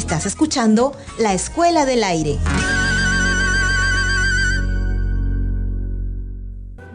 Estás escuchando La Escuela del Aire.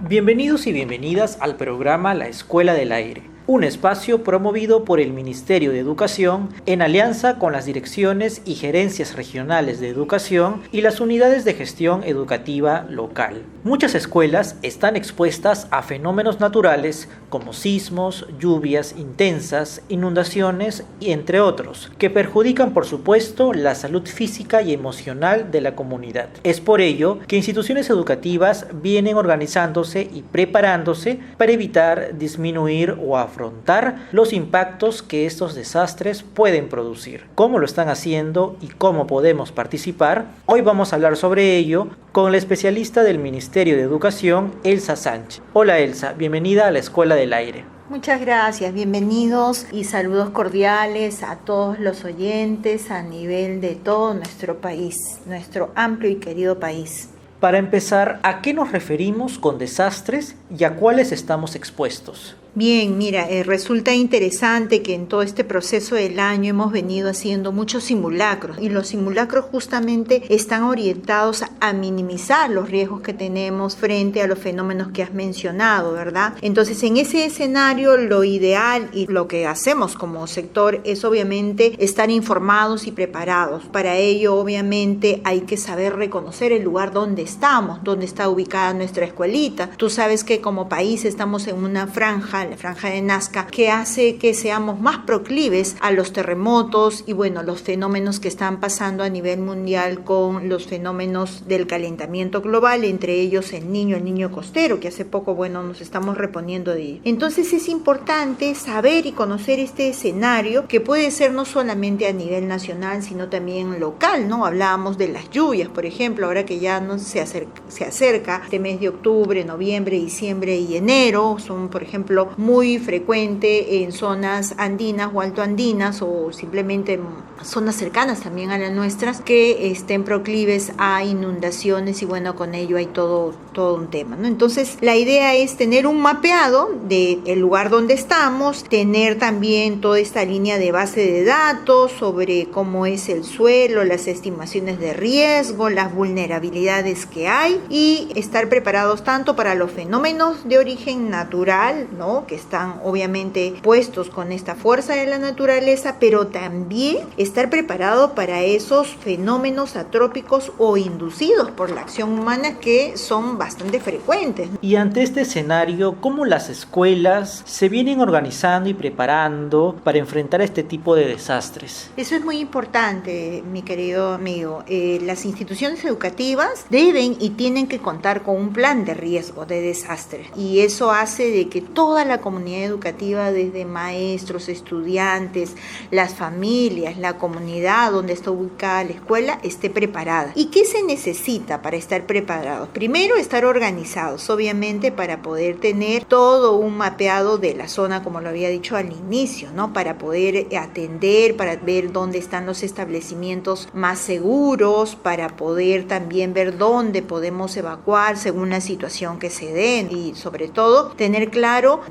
Bienvenidos y bienvenidas al programa La Escuela del Aire, un espacio promovido por el Ministerio de Educación en alianza con las direcciones y gerencias regionales de educación y las unidades de gestión educativa local. Muchas escuelas están expuestas a fenómenos naturales como sismos, lluvias intensas, inundaciones y entre otros, que perjudican por supuesto la salud física y emocional de la comunidad. Es por ello que instituciones educativas vienen organizándose y preparándose para evitar, disminuir o afrontar los impactos que estos desastres pueden producir. ¿Cómo lo están haciendo y cómo podemos participar? Hoy vamos a hablar sobre ello con la especialista del Ministerio de Educación, Elsa Sánchez. Hola Elsa, bienvenida a la Escuela del Aire. Muchas gracias, bienvenidos y saludos cordiales a todos los oyentes a nivel de todo nuestro país, nuestro amplio y querido país. Para empezar, ¿a qué nos referimos con desastres y a cuáles estamos expuestos? Bien, mira, resulta interesante que en todo este proceso del año hemos venido haciendo muchos simulacros y los simulacros justamente están orientados a minimizar los riesgos que tenemos frente a los fenómenos que has mencionado, ¿verdad? Entonces, en ese escenario, lo ideal y lo que hacemos como sector es obviamente estar informados y preparados. Para ello, obviamente, hay que saber reconocer el lugar donde estamos, donde está ubicada nuestra escuelita. Tú sabes que como país estamos en una franja, la franja de Nazca, que hace que seamos más proclives a los terremotos y bueno, los fenómenos que están pasando a nivel mundial con los fenómenos del calentamiento global, entre ellos el niño costero, que hace poco, bueno, nos estamos reponiendo de ello. Entonces es importante saber y conocer este escenario que puede ser no solamente a nivel nacional, sino también local, ¿no? Hablábamos de las lluvias, por ejemplo, ahora que ya no se acerca este mes de octubre, noviembre, diciembre y enero, son, por ejemplo, muy frecuente en zonas andinas o altoandinas o simplemente en zonas cercanas también a las nuestras que estén proclives a inundaciones y bueno, con ello hay todo un tema, ¿no? Entonces la idea es tener un mapeado del lugar donde estamos, tener también toda esta línea de base de datos sobre cómo es el suelo, las estimaciones de riesgo, las vulnerabilidades que hay y estar preparados tanto para los fenómenos de origen natural, ¿no? Que están obviamente puestos con esta fuerza de la naturaleza, pero también estar preparado para esos fenómenos atrópicos o inducidos por la acción humana que son bastante frecuentes. Y ante este escenario, ¿cómo las escuelas se vienen organizando y preparando para enfrentar este tipo de desastres? Eso es muy importante, mi querido amigo. Las instituciones educativas deben y tienen que contar con un plan de riesgo de desastre y eso hace de que toda la comunidad educativa, desde maestros, estudiantes, las familias, la comunidad donde está ubicada la escuela, esté preparada. ¿Y qué se necesita para estar preparados? Primero, estar organizados, obviamente, para poder tener todo un mapeado de la zona, como lo había dicho al inicio, ¿no? Para poder atender, para ver dónde están los establecimientos más seguros, para poder también ver dónde podemos evacuar según la situación que se den y sobre todo tener claro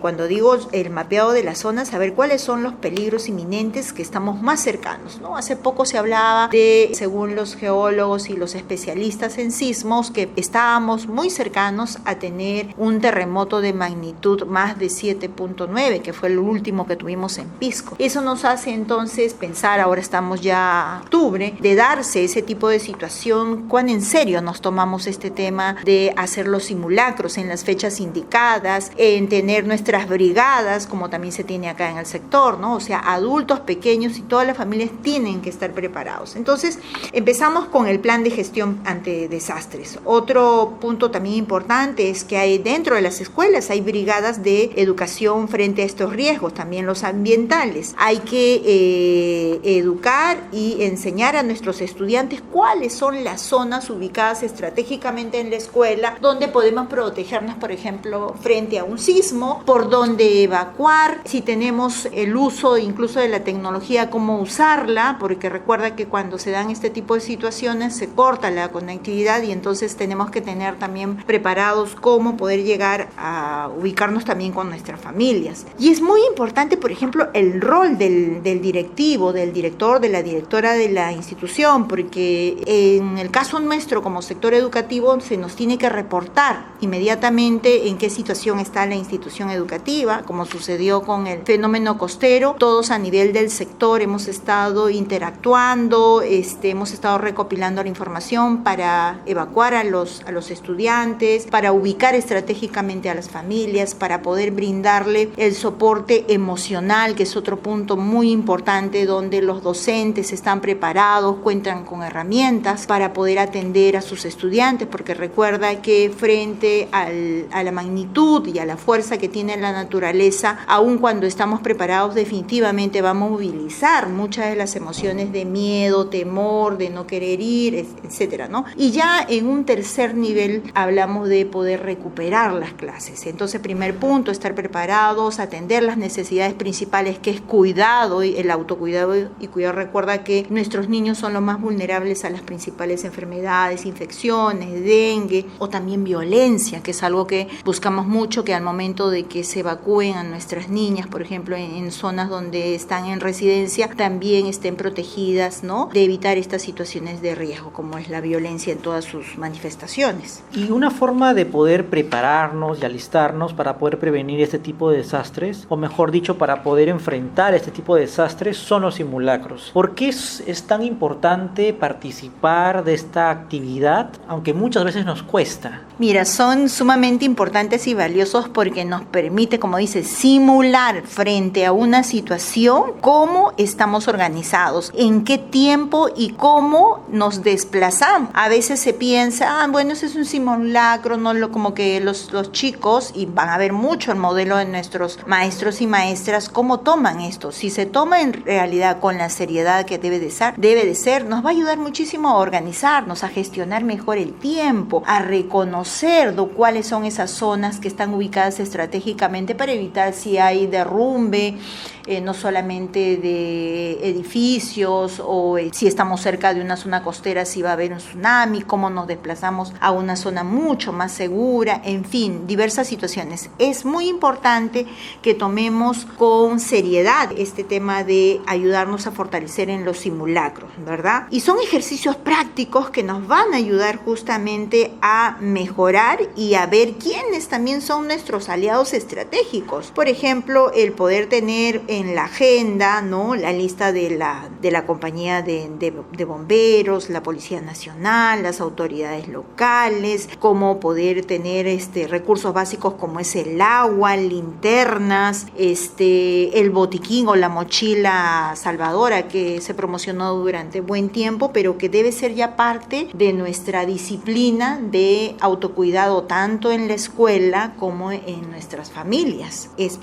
cuando digo el mapeado de la zona, saber cuáles son los peligros inminentes que estamos más cercanos, ¿no? Hace poco se hablaba de, según los geólogos y los especialistas en sismos, que estábamos muy cercanos a tener un terremoto de magnitud más de 7.9, que fue el último que tuvimos en Pisco. Eso nos hace entonces pensar, ahora estamos ya en octubre, de darse ese tipo de situación, cuán en serio nos tomamos este tema de hacer los simulacros en las fechas indicadas, en tener nuestras brigadas, como también se tiene acá en el sector, ¿no? O sea, adultos, pequeños y todas las familias tienen que estar preparados. Entonces, empezamos con el plan de gestión ante desastres. Otro punto también importante es que hay dentro de las escuelas hay brigadas de educación frente a estos riesgos, también los ambientales. Hay que educar y enseñar a nuestros estudiantes cuáles son las zonas ubicadas estratégicamente en la escuela donde podemos protegernos, por ejemplo, frente a un sismo, por dónde evacuar, si tenemos el uso incluso de la tecnología, cómo usarla, porque recuerda que cuando se dan este tipo de situaciones se corta la conectividad y entonces tenemos que tener tener también preparados cómo poder llegar a ubicarnos también con nuestras familias. Y es muy importante, por ejemplo, el rol del directivo, del director, de la directora de la institución, porque en el caso nuestro como sector educativo se nos tiene que reportar inmediatamente en qué situación está la institución educativa, como sucedió con el fenómeno costero. Todos a nivel del sector hemos estado interactuando, hemos estado recopilando la información para evacuar a los estudiantes, para ubicar estratégicamente a las familias, para poder brindarle el soporte emocional, que es otro punto muy importante, donde los docentes están preparados, cuentan con herramientas para poder atender a sus estudiantes, porque recuerda que frente a la magnitud y a la fuerza que tiene la naturaleza, aun cuando estamos preparados, definitivamente va a movilizar muchas de las emociones de miedo, temor, de no querer ir, etcétera, ¿no? Y ya en un tercer nivel hablamos de poder recuperar las clases. Entonces, primer punto, estar preparados, atender las necesidades principales, que es cuidado, y el autocuidado y cuidado. Recuerda que nuestros niños son los más vulnerables a las principales enfermedades, infecciones, dengue o también violencia, que es algo que buscamos mucho, que al momento de que se evacúen a nuestras niñas, por ejemplo, en zonas donde están en residencia, también estén protegidas, ¿no?, de evitar estas situaciones de riesgo, como es la violencia en todas sus manifestaciones. Y una forma de poder prepararnos y alistarnos para poder prevenir este tipo de desastres, o mejor dicho, para poder enfrentar este tipo de desastres, son los simulacros. ¿Por qué es tan importante participar de esta actividad, aunque muchas veces nos cuesta? Mira, son sumamente importantes y valiosos porque nos permite, como dice, simular frente a una situación cómo estamos organizados, en qué tiempo y cómo nos desplazamos. A veces se piensa, bueno, ese es un simulacro, no como que los chicos, y van a ver mucho el modelo de nuestros maestros y maestras, cómo toman esto. Si se toma en realidad con la seriedad que debe de ser, nos va a ayudar muchísimo a organizarnos, a gestionar mejor el tiempo, a reconocer cuáles son esas zonas que están ubicadas estratégicamente para evitar si hay derrumbe, no solamente de edificios, o si estamos cerca de una zona costera, si va a haber un tsunami, cómo nos desplazamos a una zona mucho más segura, en fin, diversas situaciones. Es muy importante que tomemos con seriedad este tema de ayudarnos a fortalecer en los simulacros, ¿verdad? Y son ejercicios prácticos que nos van a ayudar justamente a mejorar y a ver quiénes también son nuestros aliados estratégicos. Por ejemplo, el poder tener en la agenda, ¿no?, la lista de la compañía de bomberos, la Policía Nacional, las autoridades locales, cómo poder tener recursos básicos como es el agua, linternas, el botiquín o la mochila salvadora que se promocionó durante buen tiempo, pero que debe ser ya parte de nuestra disciplina de autocuidado, tanto en la escuela como en nuestras familias. Es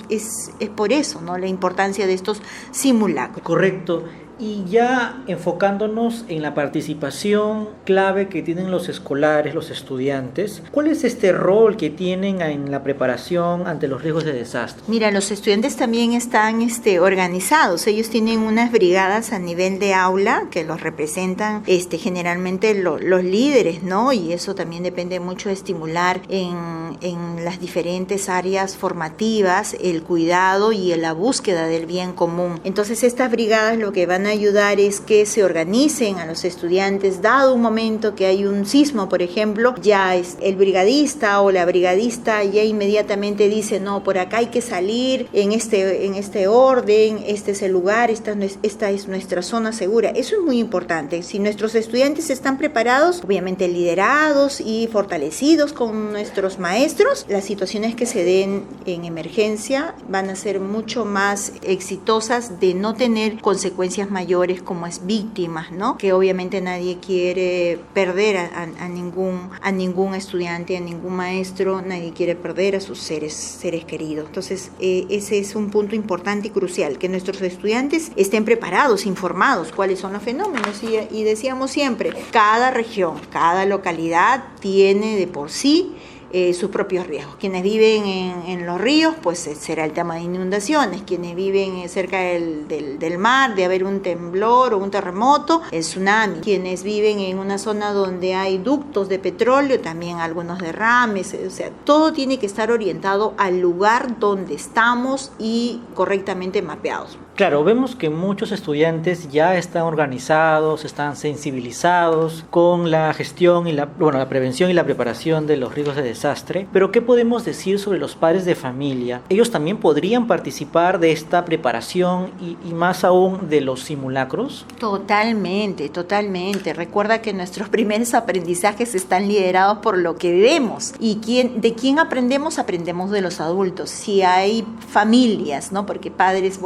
por eso, ¿no?, la importancia de estos simulacros. Correcto. Y ya enfocándonos en la participación clave que tienen los escolares, los estudiantes, ¿cuál es este rol que tienen en la preparación ante los riesgos de desastre? Mira, los estudiantes también están organizados. Ellos tienen unas brigadas a nivel de aula que los representan generalmente los líderes, ¿no? Y eso también depende mucho de estimular en las diferentes áreas formativas el cuidado y la búsqueda del bien común. Entonces, estas brigadas lo que van a ayudar es que se organicen a los estudiantes, dado un momento que hay un sismo, por ejemplo, ya es el brigadista o la brigadista ya inmediatamente dice, no, por acá hay que salir en este orden, este es el lugar, esta es nuestra zona segura. Eso es muy importante. Si nuestros estudiantes están preparados, obviamente liderados y fortalecidos con nuestros maestros, las situaciones que se den en emergencia van a ser mucho más exitosas de no tener consecuencias mayores como es víctimas, ¿no? Que obviamente nadie quiere perder a ningún estudiante, a ningún maestro, nadie quiere perder a sus seres queridos. Entonces, ese es un punto importante y crucial, que nuestros estudiantes estén preparados, informados cuáles son los fenómenos. Y decíamos siempre, cada región, cada localidad tiene de por sí sus propios riesgos. Quienes viven en los ríos, pues será el tema de inundaciones. Quienes viven cerca del mar, de haber un temblor o un terremoto, el tsunami. Quienes viven en una zona donde hay ductos de petróleo, también algunos derrames. O sea, todo tiene que estar orientado al lugar donde estamos y correctamente mapeados. Claro, vemos que muchos estudiantes ya están organizados, están sensibilizados con la gestión y la prevención y la preparación de los riesgos de desastre, pero ¿qué podemos decir sobre los padres de familia? ¿Ellos también podrían participar de esta preparación y más aún de los simulacros? Totalmente. Recuerda que nuestros primeros aprendizajes están liderados por lo que vemos. ¿Y de quién aprendemos? Aprendemos de los adultos. Si hay familias, ¿no? Porque padres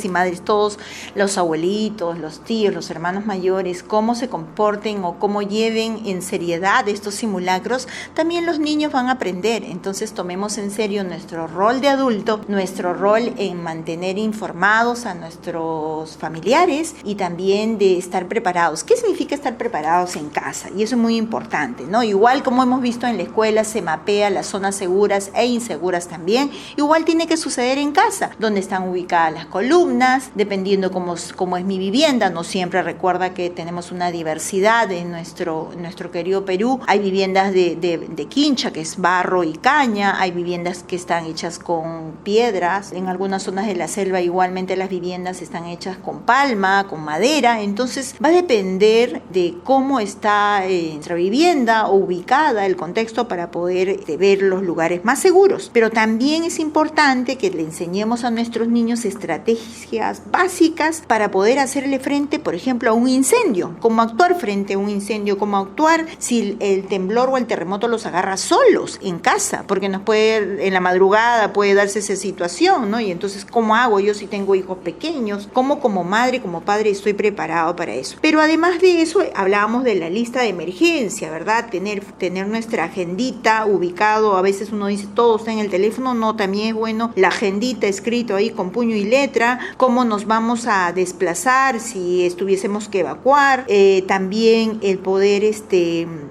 y madres, todos los abuelitos, los tíos, los hermanos mayores, cómo se comporten o cómo lleven en seriedad estos simulacros, también los niños van a aprender. Entonces tomemos en serio nuestro rol de adulto, nuestro rol en mantener informados a nuestros familiares y también de estar preparados. ¿Qué significa estar preparados en casa? Y eso es muy importante, ¿no? Igual como hemos visto en la escuela se mapea las zonas seguras e inseguras también, igual tiene que suceder en casa, donde están ubicadas las columnas, dependiendo cómo es mi vivienda. No siempre, recuerda que tenemos una diversidad en nuestro querido Perú. Hay viviendas de quincha, que es barro y caña, hay viviendas que están hechas con piedras, en algunas zonas de la selva igualmente las viviendas están hechas con palma, con madera. Entonces va a depender de cómo está nuestra vivienda o ubicada, el contexto, para poder ver los lugares más seguros. Pero también es importante que le enseñemos a nuestros niños estrategias básicas para poder hacerle frente, por ejemplo, a un incendio, cómo actuar frente a un incendio, cómo actuar si el temblor o el terremoto los agarra solos en casa, porque en la madrugada puede darse esa situación, ¿no? Y entonces, ¿cómo hago yo si tengo hijos pequeños? ¿Cómo como madre, como padre estoy preparado para eso? Pero además de eso, hablábamos de la lista de emergencia, ¿verdad? Tener nuestra agendita ubicado. A veces uno dice, todo está en el teléfono. No, también es bueno la agendita escrito ahí con puño y letra, cómo nos vamos a desplazar si tuviésemos que evacuar, también el poder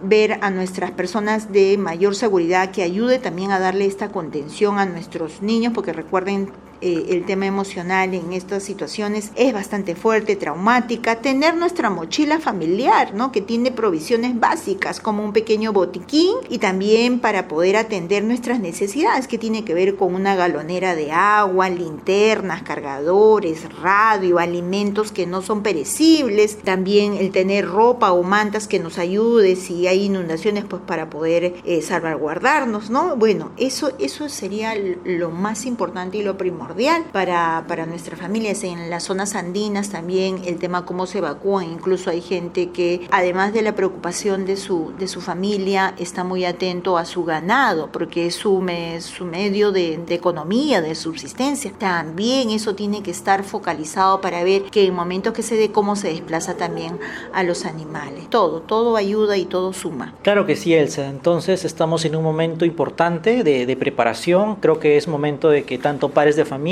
ver a nuestras personas de mayor seguridad, que ayude también a darle esta contención a nuestros niños, porque recuerden, el tema emocional en estas situaciones es bastante fuerte, traumática. Tener nuestra mochila familiar, ¿no? Que tiene provisiones básicas como un pequeño botiquín, y también para poder atender nuestras necesidades, que tiene que ver con una galonera de agua, linternas, cargadores, radio, alimentos que no son perecibles. También el tener ropa o mantas que nos ayude si hay inundaciones, pues para poder salvaguardarnos, ¿no? Bueno, eso sería lo más importante y lo primordial para nuestras familias. En las zonas andinas también el tema cómo se evacúan. Incluso hay gente que, además de la preocupación de su familia, está muy atento a su ganado, porque es su medio de economía, de subsistencia. También eso tiene que estar focalizado para ver que en momentos que se dé, cómo se desplaza también a los animales. Todo ayuda y todo suma. Claro que sí, Elsa. Entonces estamos en un momento importante de preparación. Creo que es momento de que tanto padres de familia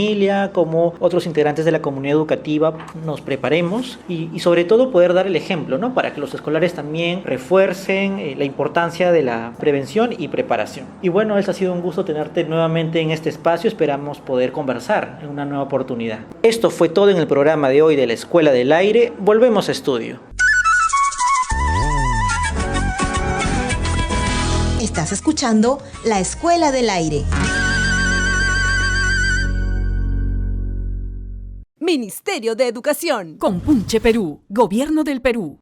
como otros integrantes de la comunidad educativa nos preparemos y sobre todo poder dar el ejemplo, ¿no? Para que los escolares también refuercen la importancia de la prevención y preparación. Y bueno, Elsa, ha sido un gusto tenerte nuevamente en este espacio. Esperamos poder conversar en una nueva oportunidad. Esto fue todo en el programa de hoy de la Escuela del Aire. Volvemos a estudio. Estás escuchando La Escuela del Aire. Ministerio de Educación. Compunche Perú. Gobierno del Perú.